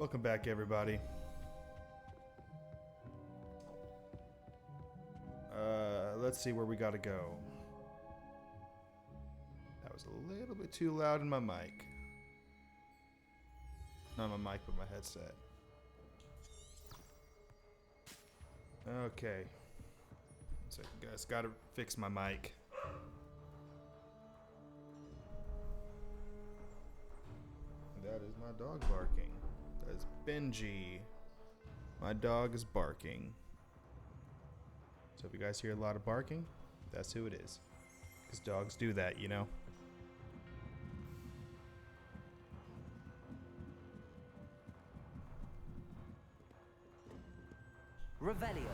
Welcome back, everybody. Let's see where we gotta go. That was a little bit too loud in my mic. Not my mic, but my headset. Okay. So, guys, gotta fix my mic. That is my dog barking. That is Benji. My dog is barking. So if you guys hear a lot of barking, that's who it is. Because dogs do that, you know? Revelio.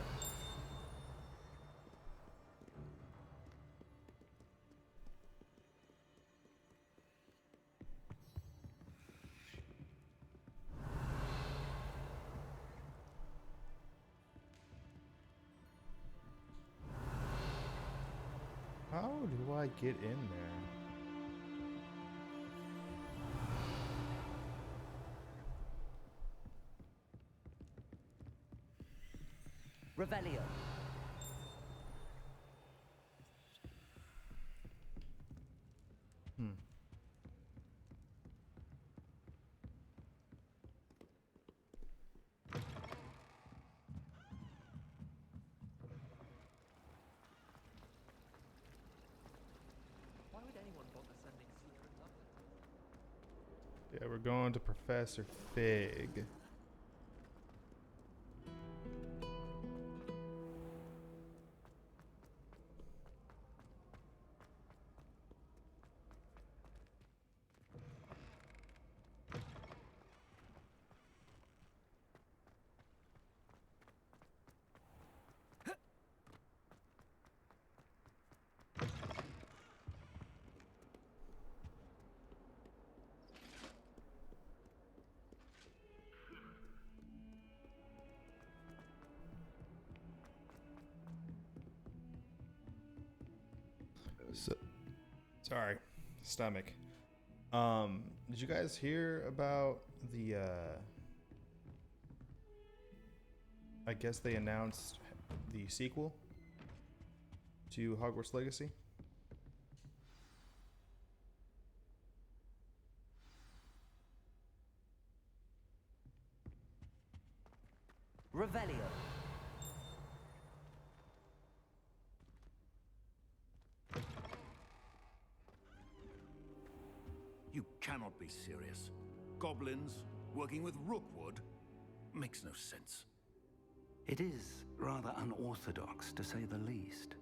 How do I get in there? Revelio. Why would anyone bother sending secret love letters? Yeah, we're going to Professor Fig. So, sorry, stomach. Did you guys hear about the, I guess they announced the sequel to Hogwarts Legacy? Revelio. You cannot be serious. Goblins working with Rookwood makes no sense. It is rather unorthodox, to say the least.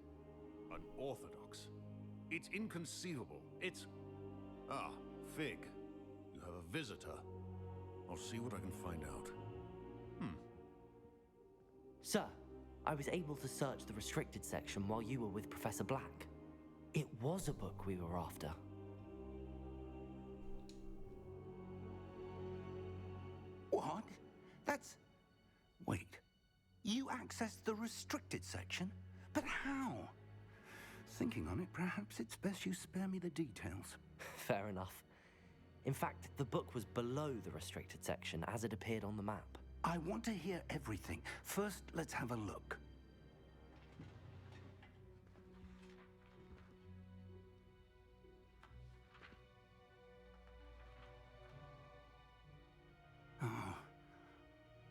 Unorthodox? It's inconceivable. It's... Ah, Fig. You have a visitor. I'll see what I can find out. Sir, I was able to search the restricted section while you were with Professor Black. It was a book we were after. What? That's... Wait. You accessed the restricted section? But how? Thinking on it, perhaps it's best you spare me the details. Fair enough. In fact, the book was below the restricted section as it appeared on the map. I want to hear everything. First, let's have a look.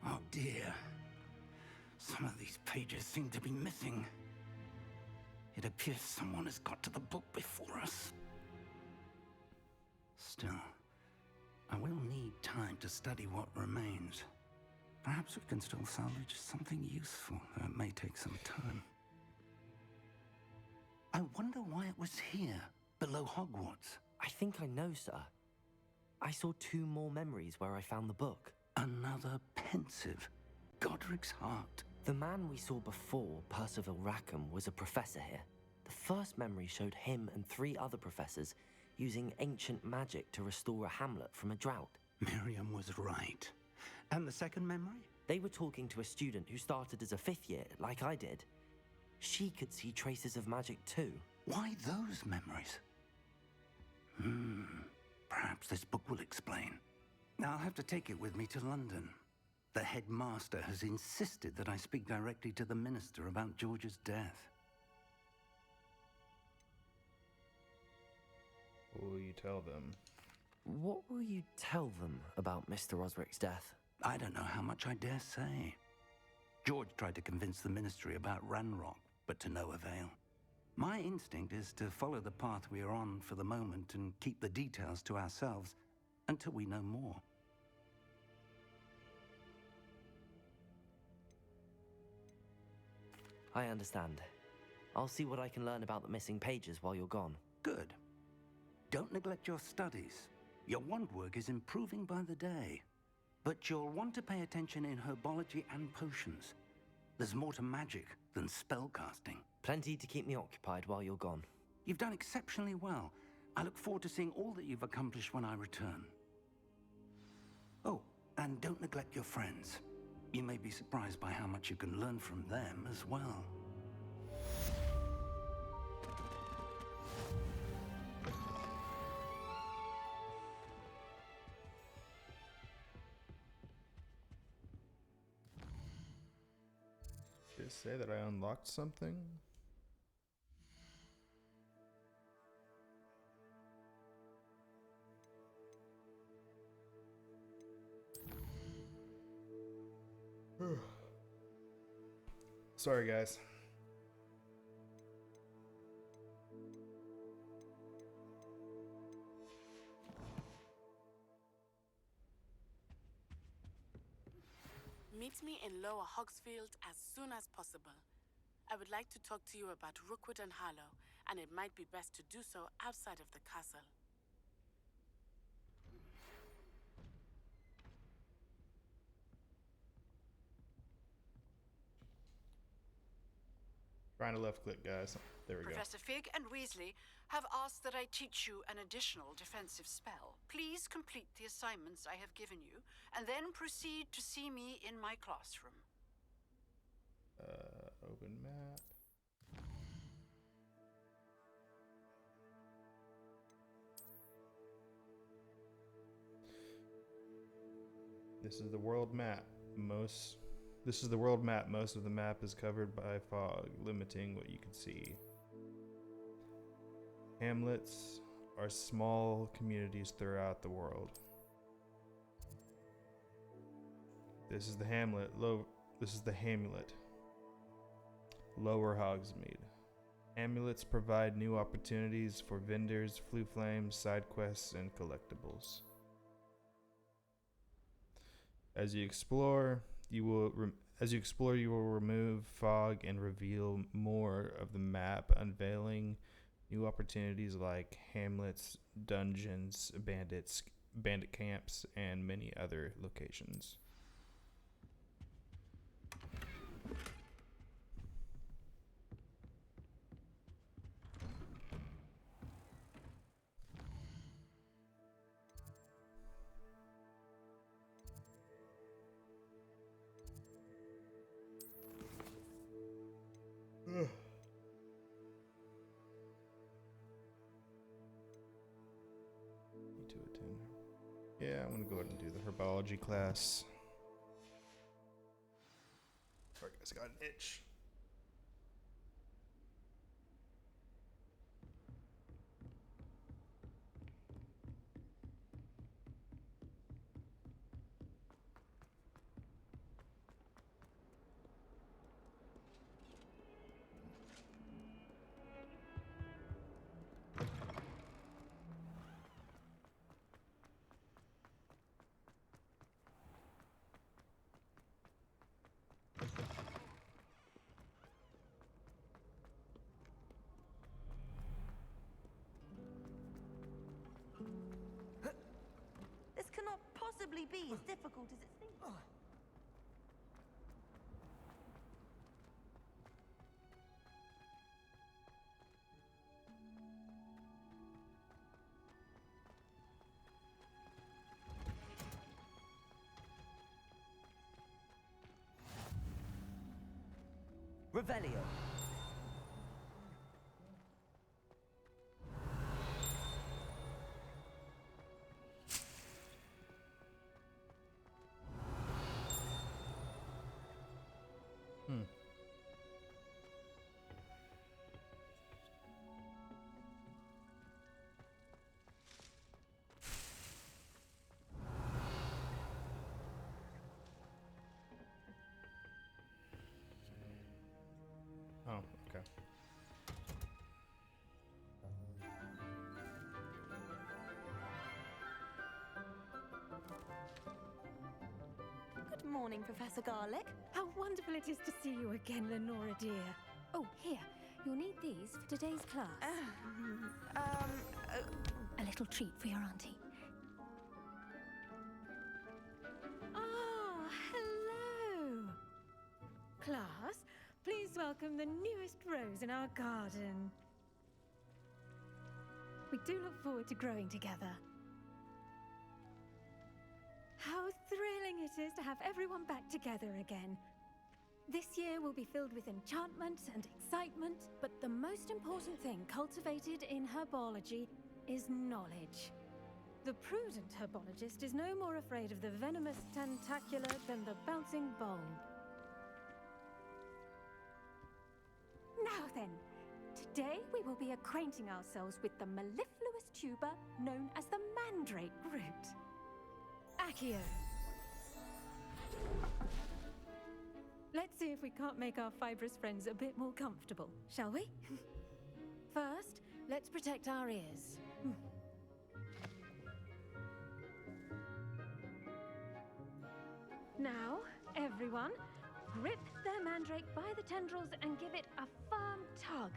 Oh dear. Some of these pages seem to be missing. It appears someone has got to the book before us. Still, I will need time to study what remains. Perhaps we can still salvage something useful, though it may take some time. I wonder why it was here, below Hogwarts. I think I know, sir. I saw 2 more memories where I found the book. Another pensive. Godric's heart. The man we saw before, Percival Rackham, was a professor here. The first memory showed him and 3 other professors using ancient magic to restore a hamlet from a drought. Miriam was right. And the second memory? They were talking to a student who started as a 5th year, like I did. She could see traces of magic too. Why those memories? Perhaps this book will explain. I'll have to take it with me to London. The headmaster has insisted that I speak directly to the minister about George's death. What will you tell them? What will you tell them about Mr. Osric's death? I don't know how much I dare say. George tried to convince the ministry about Ranrock, but to no avail. My instinct is to follow the path we are on for the moment and keep the details to ourselves until we know more. I understand. I'll see what I can learn about the missing pages while you're gone. Good. Don't neglect your studies. Your wand work is improving by the day. But you'll want to pay attention in herbology and potions. There's more to magic than spellcasting. Plenty to keep me occupied while you're gone. You've done exceptionally well. I look forward to seeing all that you've accomplished when I return. Oh, and don't neglect your friends. You may be surprised by how much you can learn from them as well. Did it say that I unlocked something? Sorry, guys. Meet me in Lower Hogsfield as soon as possible. I would like to talk to you about Rookwood and Harlow, and it might be best to do so outside of the castle. Trying to left click, guys. There we go. Professor Fig and Weasley have asked that I teach you an additional defensive spell. Please complete the assignments I have given you, and then proceed to see me in my classroom. Open map. This is the world map. This is the world map. Most of the map is covered by fog, limiting what you can see. Hamlets are small communities throughout the world. This is the hamlet. This is the hamlet. Lower Hogsmeade. Amulets provide new opportunities for vendors, flue flames, side quests, and collectibles. As you explore, you will remove fog and reveal more of the map, unveiling new opportunities like hamlets, dungeons, bandit camps, and many other locations. Ugh. Need to attend. Yeah, I'm gonna go ahead and do the herbology class. Sorry guys, I got an itch. This cannot possibly be as difficult as it seems. Revelio. morning, Professor Garlic. How wonderful it is to see you again, Lenora dear. Oh, here. You'll need these for today's class. A little treat for your auntie. Ah, hello. Class, please welcome the newest rose in our garden. We do look forward to growing together. How thrilling it is to have everyone back together again. This year will be filled with enchantment and excitement, but the most important thing cultivated in herbology is knowledge. The prudent herbologist is no more afraid of the venomous tentacula than the bouncing bulb. Now then, today we will be acquainting ourselves with the mellifluous tuber known as the mandrake root. Accio. Let's see if we can't make our fibrous friends a bit more comfortable, shall we? First, let's protect our ears. Now, everyone, grip their mandrake by the tendrils and give it a firm tug.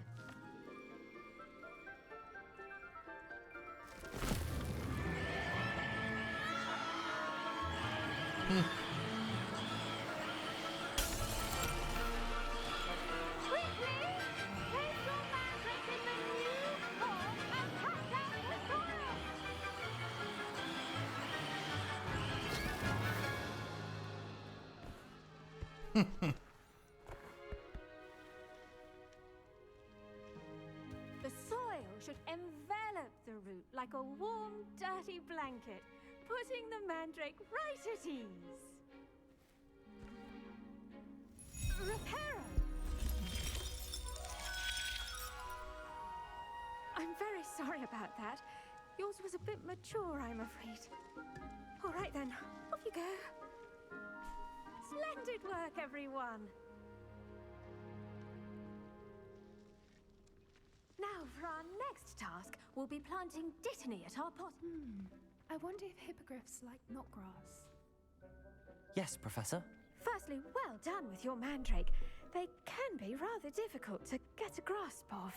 Quickly, place your mandrake in the new form and cut out the soil. The soil should envelop the root like a warm, dirty blanket, putting the mandrake right at ease. Reparo! I'm very sorry about that. Yours was a bit mature, I'm afraid. All right then, off you go. Splendid work, everyone. Now, for our next task, we'll be planting dittany at our pot. I wonder if hippogriffs like knotgrass. Yes, Professor. Firstly, well done with your mandrake. They can be rather difficult to get a grasp of.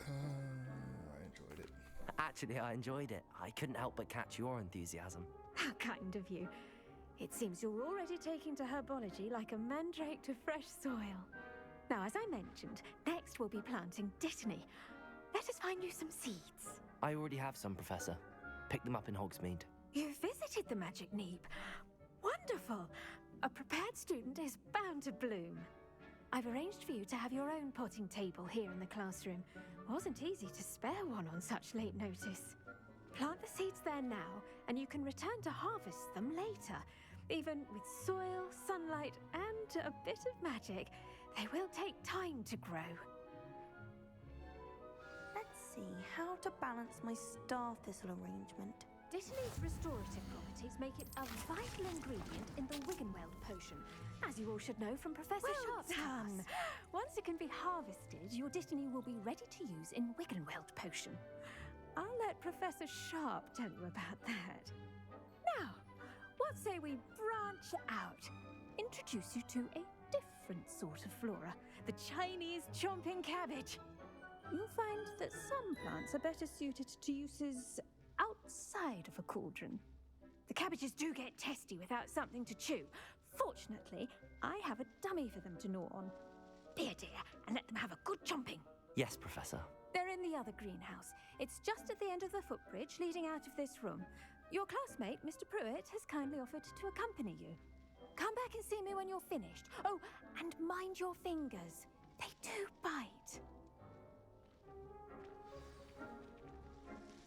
I enjoyed it. Actually, I enjoyed it. I couldn't help but catch your enthusiasm. How kind of you. It seems you're already taking to herbology like a mandrake to fresh soil. Now, as I mentioned, next we'll be planting dittany. Let us find you some seeds. I already have some, Professor. Picked them up in Hogsmeade. You visited the Magic Neep. Wonderful. A prepared student is bound to bloom. I've arranged for you to have your own potting table here in the classroom. Wasn't easy to spare one on such late notice. Plant the seeds there now, and you can return to harvest them later. Even with soil, sunlight, and a bit of magic, they will take time to grow. Let's see how to balance my star thistle arrangement. Dittany's restorative properties make it a vital ingredient in the Wiggenweld potion, as you all should know from Professor Sharp's class. Once it can be harvested, your Dittany will be ready to use in Wiggenweld potion. I'll let Professor Sharp tell you about that. Now, what say we branch out? Introduce you to a different sort of flora, the Chinese chomping cabbage. You'll find that some plants are better suited to uses outside of a cauldron. The cabbages do get testy without something to chew. Fortunately, I have a dummy for them to gnaw on. Be a dear and let them have a good chomping. Yes, Professor. They're in the other greenhouse. It's just at the end of the footbridge leading out of this room. Your classmate, Mr. Pruitt, has kindly offered to accompany you. Come back and see me when you're finished. Oh, and mind your fingers. They do bite.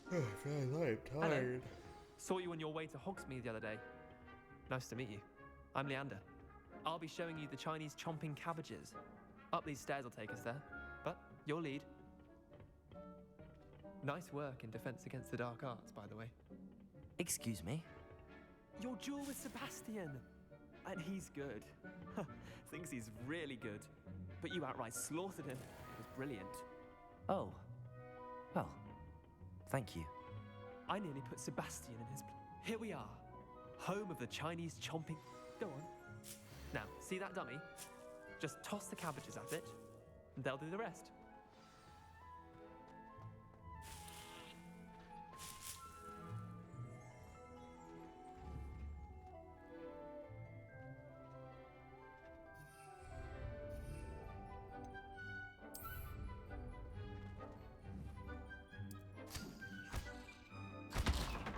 Oh, I'm tired. Saw you on your way to Hogsmeade the other day. Nice to meet you. I'm Leander. I'll be showing you the Chinese chomping cabbages. Up these stairs will take us there, but your lead. Nice work in Defense Against the Dark Arts, by the way. Excuse me? Your duel with Sebastian! And he's good. Thinks he's really good. But you outright slaughtered him. It was brilliant. Oh, Well, thank you. I nearly put Sebastian in his... Here we are, home of the Chinese chomping... Go on. Now, see that dummy? Just toss the cabbages at it, and they'll do the rest.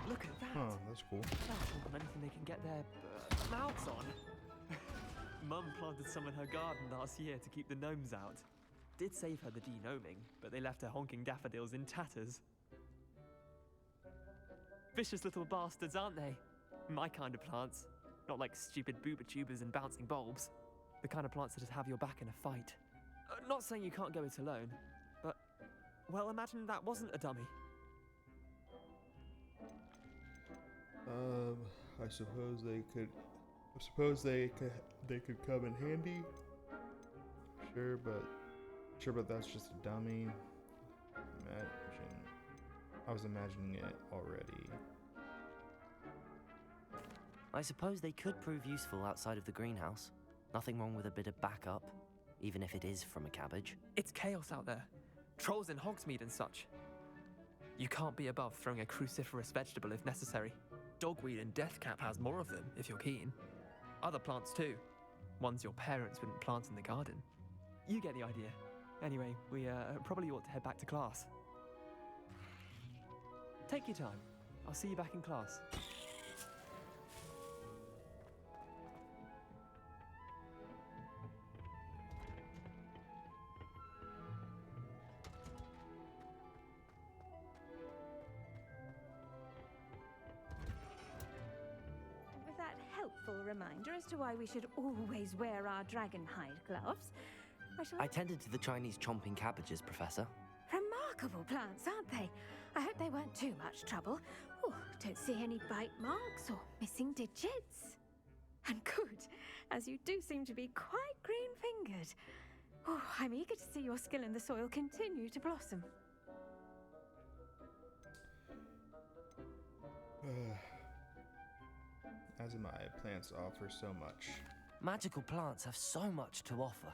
Look at that. Oh, that's cool. That's anything they can get their mouths on. Mum planted some in her garden last year to keep the gnomes out. Did save her the de-gnoming, but they left her honking daffodils in tatters. Vicious little bastards, aren't they? My kind of plants. Not like stupid booba tubers and bouncing bulbs. The kind of plants that'd have your back in a fight. Not saying you can't go it alone, but... Well, imagine that wasn't a dummy. I suppose they could. They could come in handy. Sure, but that's just a dummy. I was imagining it already. I suppose they could prove useful outside of the greenhouse. Nothing wrong with a bit of backup, even if it is from a cabbage. It's chaos out there. Trolls in Hogsmeade and such. You can't be above throwing a cruciferous vegetable if necessary. Dogweed and deathcap has more of them, if you're keen. Other plants too. Ones your parents wouldn't plant in the garden. You get the idea. Anyway, we probably ought to head back to class. Take your time. I'll see you back in class. With that helpful reminder as to why we should always wear our dragon hide gloves, I tended to the Chinese chomping cabbages, Professor. Remarkable plants, aren't they? I hope they weren't too much trouble. Oh, don't see any bite marks or missing digits. And good, as you do seem to be quite green-fingered. Oh, I'm eager to see your skill in the soil continue to blossom. As am I. Plants offer so much. Magical plants have so much to offer.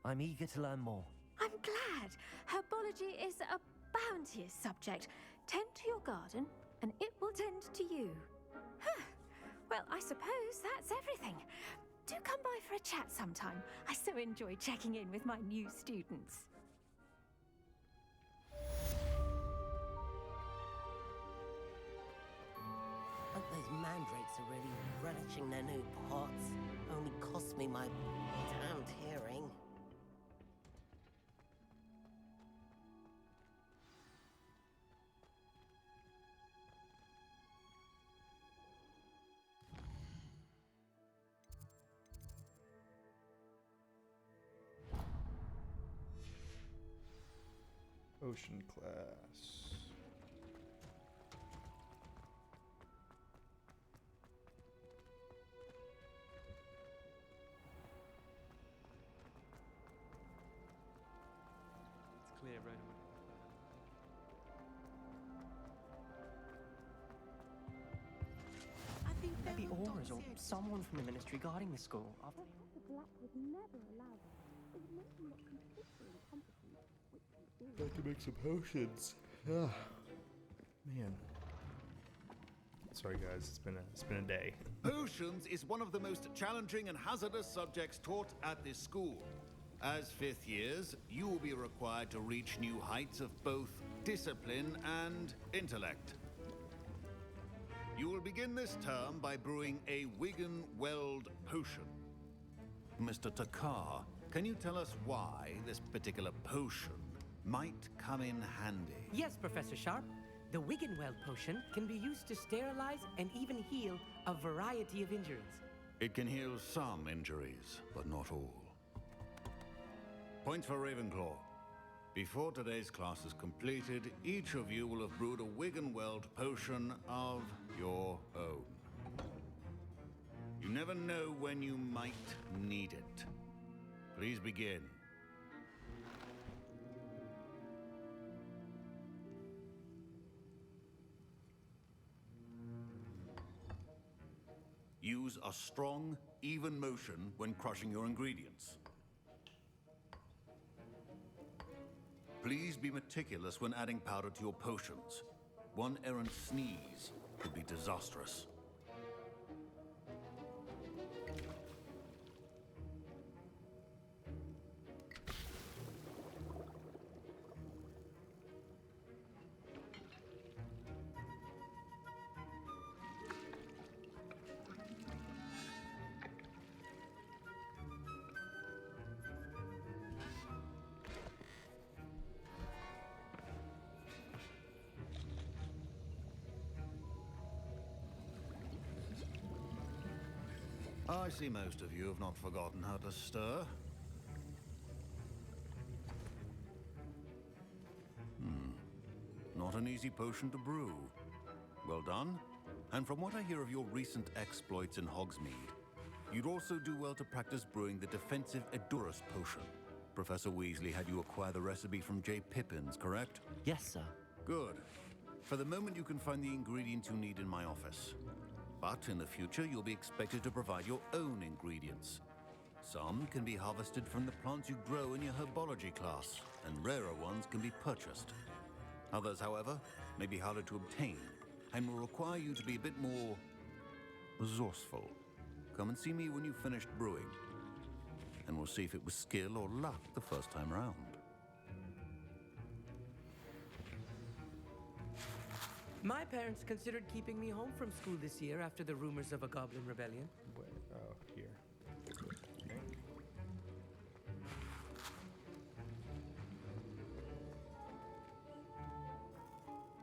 I'm eager to learn more. I'm glad. Herbology is a bounteous subject. Tend to your garden, and it will tend to you. Huh. Well, I suppose that's everything. Do come by for a chat sometime. I so enjoy checking in with my new students. Hope those mandrakes are really relishing their new pots. Only cost me my damned hearing. Ocean class. It's clear, Ronan. Maybe Auras or someone from the ministry guarding the school. Got to make some potions. Ah, man. Sorry guys, it's been a day. Potions is one of the most challenging and hazardous subjects taught at this school. As fifth years, you will be required to reach new heights of both discipline and intellect. You will begin this term by brewing a Wigan-Weld potion. Mr. Takar, can you tell us why this particular potion might come in handy? Yes, Professor Sharp. The Wiggenweld potion can be used to sterilize and even heal a variety of injuries. It can heal some injuries, but not all. Point for Ravenclaw. Before today's class is completed, each of you will have brewed a Wiggenweld potion of your own. You never know when you might need it. Please begin. Use a strong, even motion when crushing your ingredients. Please be meticulous when adding powder to your potions. One errant sneeze could be disastrous. I see most of you have not forgotten how to stir. Not an easy potion to brew. Well done. And from what I hear of your recent exploits in Hogsmeade, you'd also do well to practice brewing the defensive Edurus potion. Professor Weasley had you acquire the recipe from J. Pippin's, correct? Yes, sir. Good. For the moment, you can find the ingredients you need in my office. But in the future, you'll be expected to provide your own ingredients. Some can be harvested from the plants you grow in your herbology class, and rarer ones can be purchased. Others, however, may be harder to obtain, and will require you to be a bit more resourceful. Come and see me when you've finished brewing, and we'll see if it was skill or luck the first time round. My parents considered keeping me home from school this year after the rumors of a goblin rebellion. Wait, oh, here. Okay.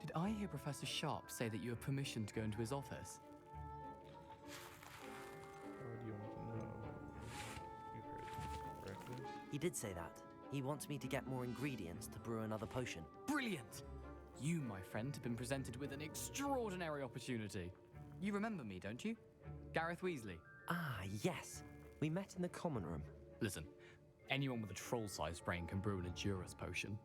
Did I hear Professor Sharp say that you have permission to go into his office? What do you want to know? You heard correctly. He did say that. He wants me to get more ingredients to brew another potion. Brilliant! You, my friend, have been presented with an extraordinary opportunity. You remember me, don't you? Gareth Weasley. Ah, yes. We met in the common room. Listen, anyone with a troll-sized brain can brew an Edurus potion.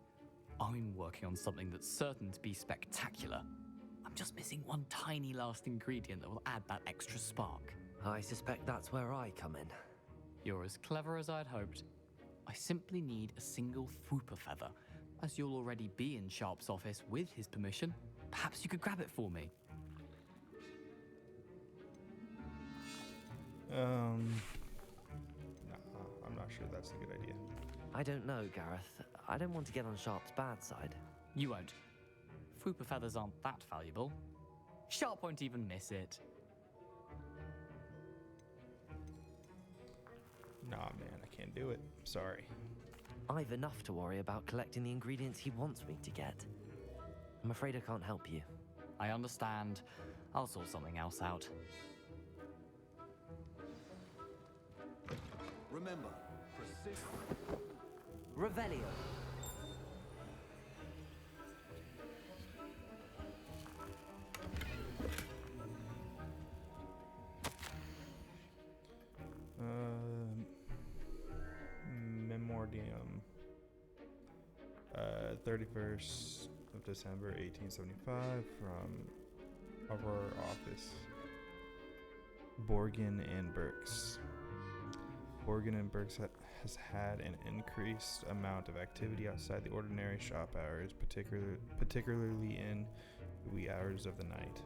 I'm working on something that's certain to be spectacular. I'm just missing one tiny last ingredient that will add that extra spark. I suspect that's where I come in. You're as clever as I'd hoped. I simply need a single Fwooper feather. As you'll already be in Sharp's office with his permission, perhaps you could grab it for me. Nah, I'm not sure that's a good idea. I don't know, Gareth. I don't want to get on Sharp's bad side. You won't. Fwooper feathers aren't that valuable. Sharp won't even miss it. Nah, man, I can't do it. Sorry. I've enough to worry about collecting the ingredients he wants me to get. I'm afraid I can't help you. I understand. I'll sort something else out. Remember, precision. Revelio. Memordium. 31st of December, 1875, from our office. Borgin and Burks. Borgin and Burks has had an increased amount of activity outside the ordinary shop hours, particularly in the wee hours of the night,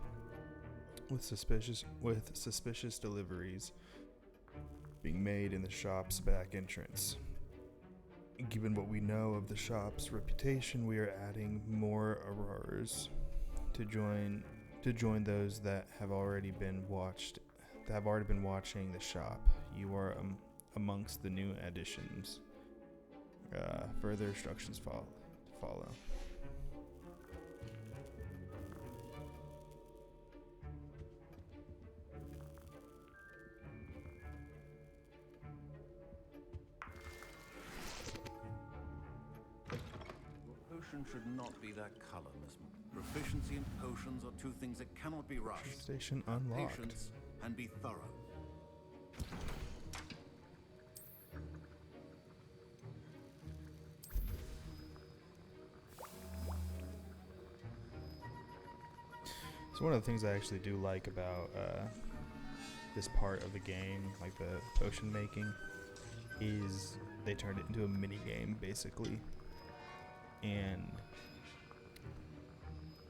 with suspicious deliveries being made in the shop's back entrance. Given what we know of the shop's reputation, we are adding more aurors to join those that have already been watching the shop. You are amongst the new additions. Further instructions follow. Should not be that color, Miss. Proficiency in potions are two things that cannot be rushed. Station unlocked. Patience and be thorough. So one of the things I actually do like about this part of the game, like the potion making, is they turned it into a mini game basically. And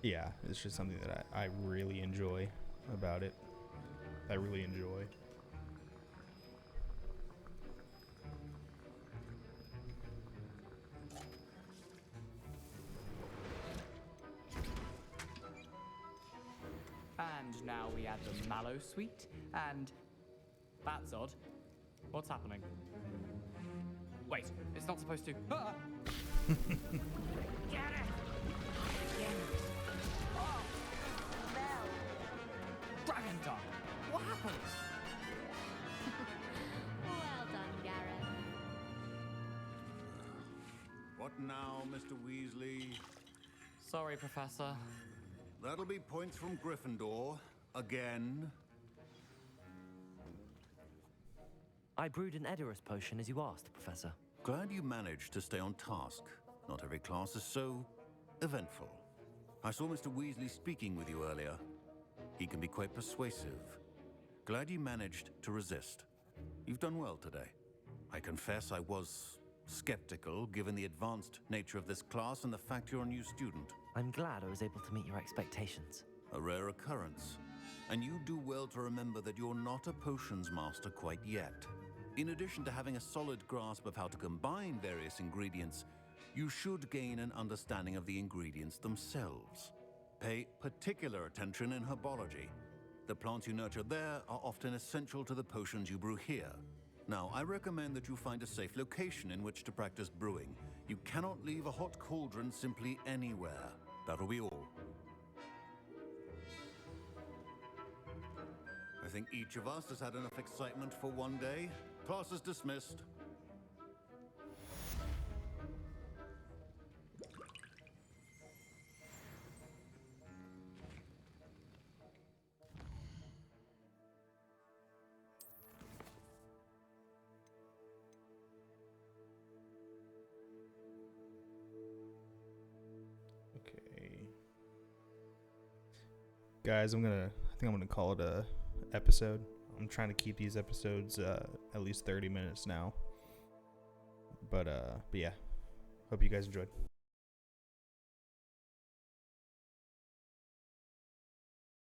yeah, it's just something that I really enjoy about it. I really enjoy. And now we add the mallow sweet, and that's odd. What's happening? Wait, it's not supposed to. Ah! Get it! Oh, smell! Dragon tongue! What happened? Well done, Gareth. What now, Mr. Weasley? Sorry, Professor. That'll be points from Gryffindor. Again. I brewed an Edorus potion as you asked, Professor. Glad you managed to stay on task. Not every class is so eventful. I saw Mr. Weasley speaking with you earlier. He can be quite persuasive. Glad you managed to resist. You've done well today. I confess I was skeptical, given the advanced nature of this class and the fact you're a new student. I'm glad I was able to meet your expectations. A rare occurrence. And you do well to remember that you're not a potions master quite yet. In addition to having a solid grasp of how to combine various ingredients, you should gain an understanding of the ingredients themselves. Pay particular attention in herbology. The plants you nurture there are often essential to the potions you brew here. Now, I recommend that you find a safe location in which to practice brewing. You cannot leave a hot cauldron simply anywhere. That'll be all. I think each of us has had enough excitement for one day. Class is dismissed. Okay. Guys, I think I'm gonna call it a episode. I'm trying to keep these episodes at least 30 minutes now. But yeah. Hope you guys enjoyed.